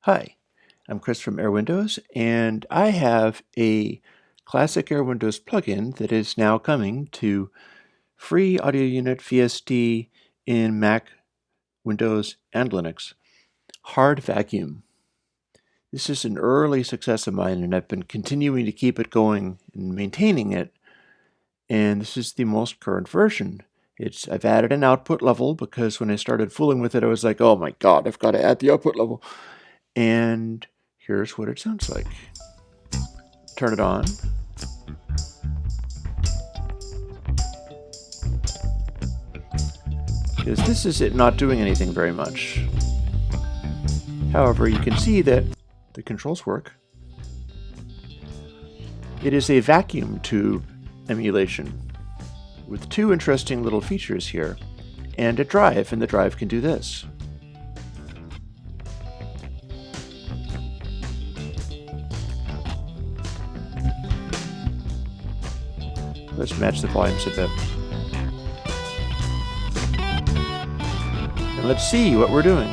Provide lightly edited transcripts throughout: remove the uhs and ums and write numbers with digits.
Hi, I'm Chris from airwindows, and I have a classic airwindows plugin that is now coming to free audio unit VST in Mac, Windows, and Linux. Hard Vacuum. This is an early success of mine, and I've been continuing to keep it going and maintaining it, and this is the most current version. I've added an output level because when I started fooling with it, I was like, oh my god, I've got to add the output level. And here's what it sounds like. Turn it on. Because this is it not doing anything very much. However, you can see that the controls work. It is a vacuum tube emulation with two interesting little features here, and a drive, and the drive can do this. Let's match the volumes a bit. And let's see what we're doing.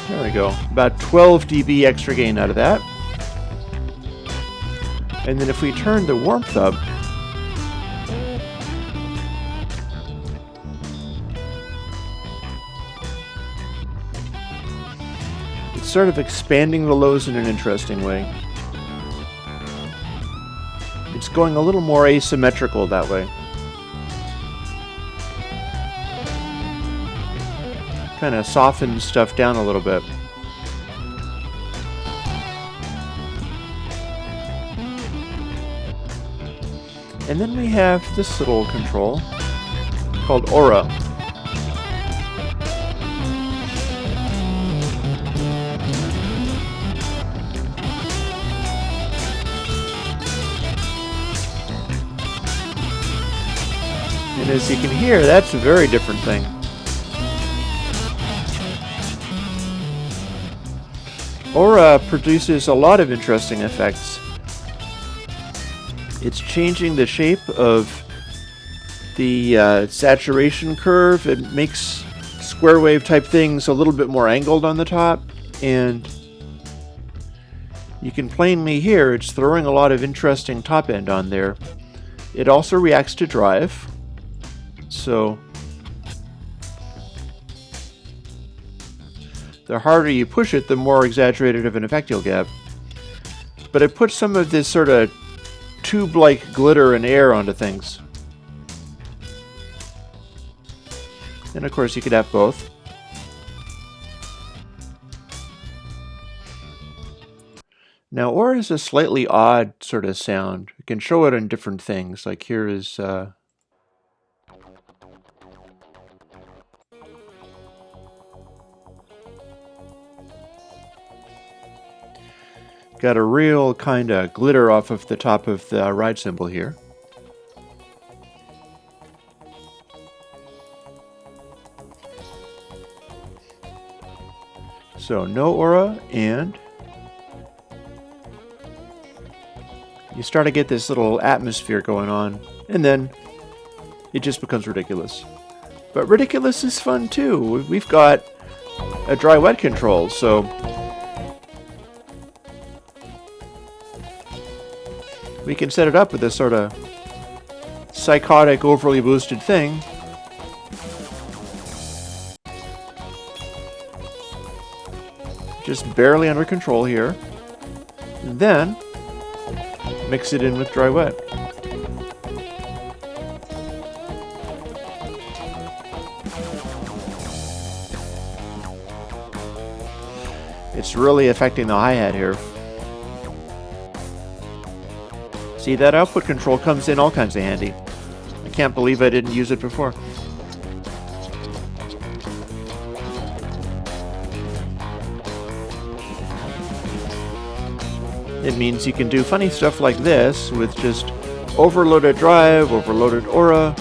There we go. About 12 dB extra gain out of that. And then if we turn the warmth up, it's sort of expanding the lows in an interesting way. It's going a little more asymmetrical that way. Kind of softens stuff down a little bit. And then we have this little control called Aura. And as you can hear, that's a very different thing. Aura produces a lot of interesting effects. It's changing the shape of the saturation curve. It makes square wave type things a little bit more angled on the top, and you can plainly hear it's throwing a lot of interesting top end on there. It also reacts to drive, so the harder you push it, the more exaggerated of an effect you'll get. But it puts some of this sort of tube-like glitter and air onto things. And of course you could have both. Now Aura is a slightly odd sort of sound. You can show it on different things. Like here is got a real kind of glitter off of the top of the ride cymbal here. So no Aura, and you start to get this little atmosphere going on, and then it just becomes ridiculous. But ridiculous is fun too. We've got a dry wet control, so we can set it up with this sort of psychotic, overly boosted thing. Just barely under control here. And then mix it in with dry wet. It's really affecting the hi-hat here. See, that output control comes in all kinds of handy. I can't believe I didn't use it before. It means you can do funny stuff like this with just overloaded drive, overloaded Aura.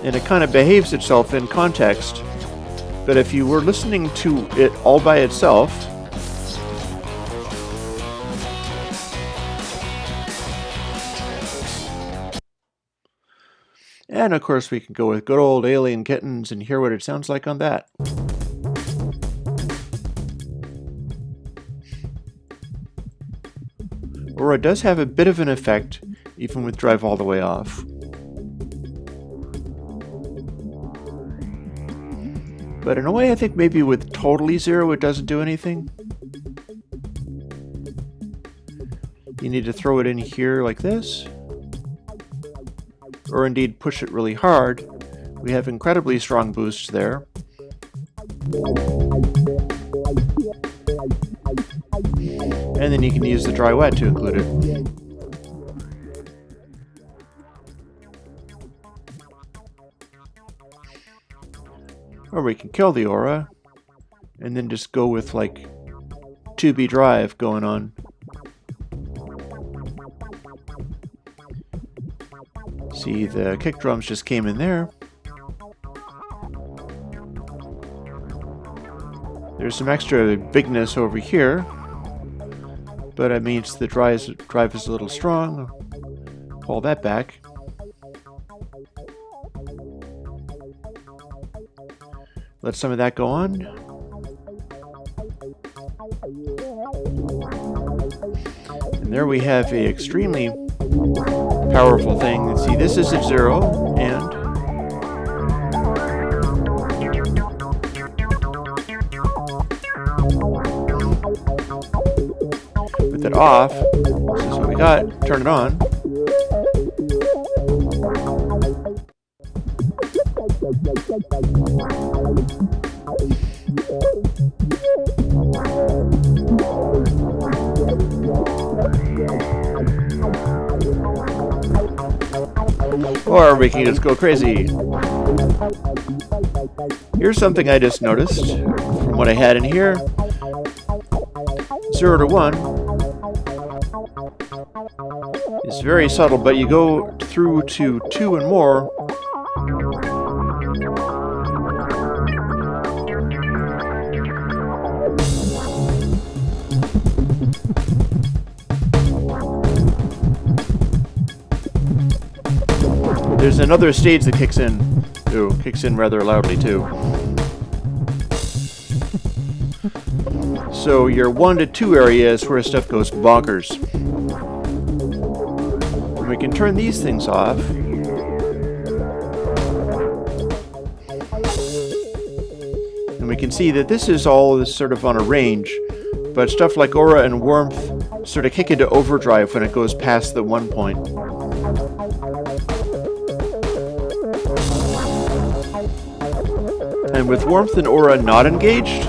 And it kind of behaves itself in context. But if you were listening to it all by itself, And of course we can go with good old Alien Kittens and hear what it sounds like on that. Aura does have a bit of an effect, even with drive all the way off. But in a way, I think maybe with totally zero, it doesn't do anything. You need to throw it in here like this, or indeed push it really hard. We have incredibly strong boosts there. And then you can use the dry wet to include it. Or we can kill the aura and then just go with like 2B drive going on. See, the kick drums just came in there. There's some extra bigness over here, but it means the drive is a little strong. Pull that back. Let some of that go on. And there we have a extremely powerful thing. See, this is at 0, and with it off, this is what we got. Turn it on. Or we can just go crazy. Here's something I just noticed from what I had in here. 0 to 1 is very subtle, but you go through to 2 and more. There's another stage that kicks in. Ooh, kicks in rather loudly too. So your 1 to 2 area is where stuff goes bonkers. And we can turn these things off. And we can see that this is all sort of on a range, but stuff like aura and warmth sort of kick into overdrive when it goes past the 1 point. And with warmth and aura not engaged,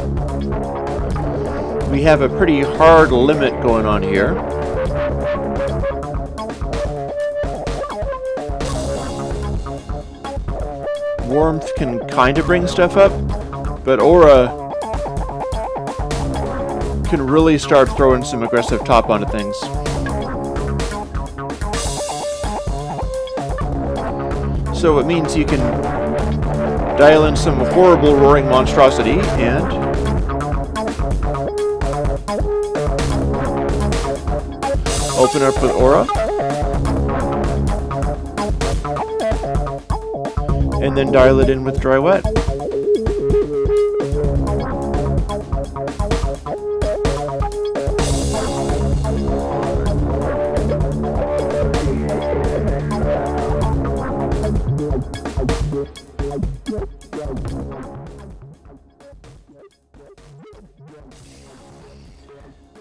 we have a pretty hard limit going on here. Warmth can kind of bring stuff up, but aura can really start throwing some aggressive top onto things. So it means you can dial in some horrible roaring monstrosity and open up with aura, and then dial it in with dry wet.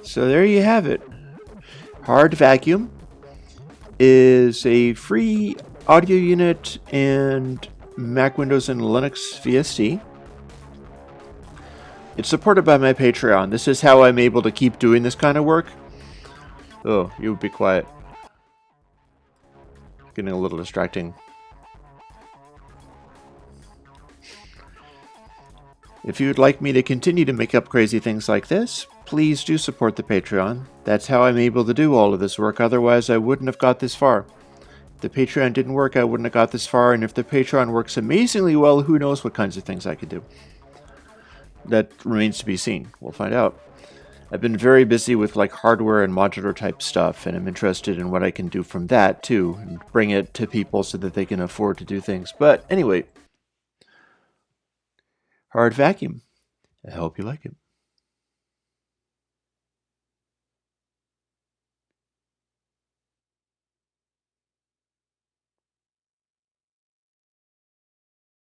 So there you have it. Hard Vacuum is a free audio unit and Mac, Windows, and Linux VST. It's supported by my Patreon. This is how I'm able to keep doing this kind of work. Oh, you would be quiet. Getting a little distracting. If you would like me to continue to make up crazy things like this, please do support the Patreon. That's how I'm able to do all of this work. Otherwise, I wouldn't have got this far. If the Patreon didn't work, I wouldn't have got this far. And if the Patreon works amazingly well, who knows what kinds of things I could do. That remains to be seen. We'll find out. I've been very busy with like hardware and modular type stuff, and I'm interested in what I can do from that too, and bring it to people so that they can afford to do things. But anyway, hard vacuum. I hope you like it.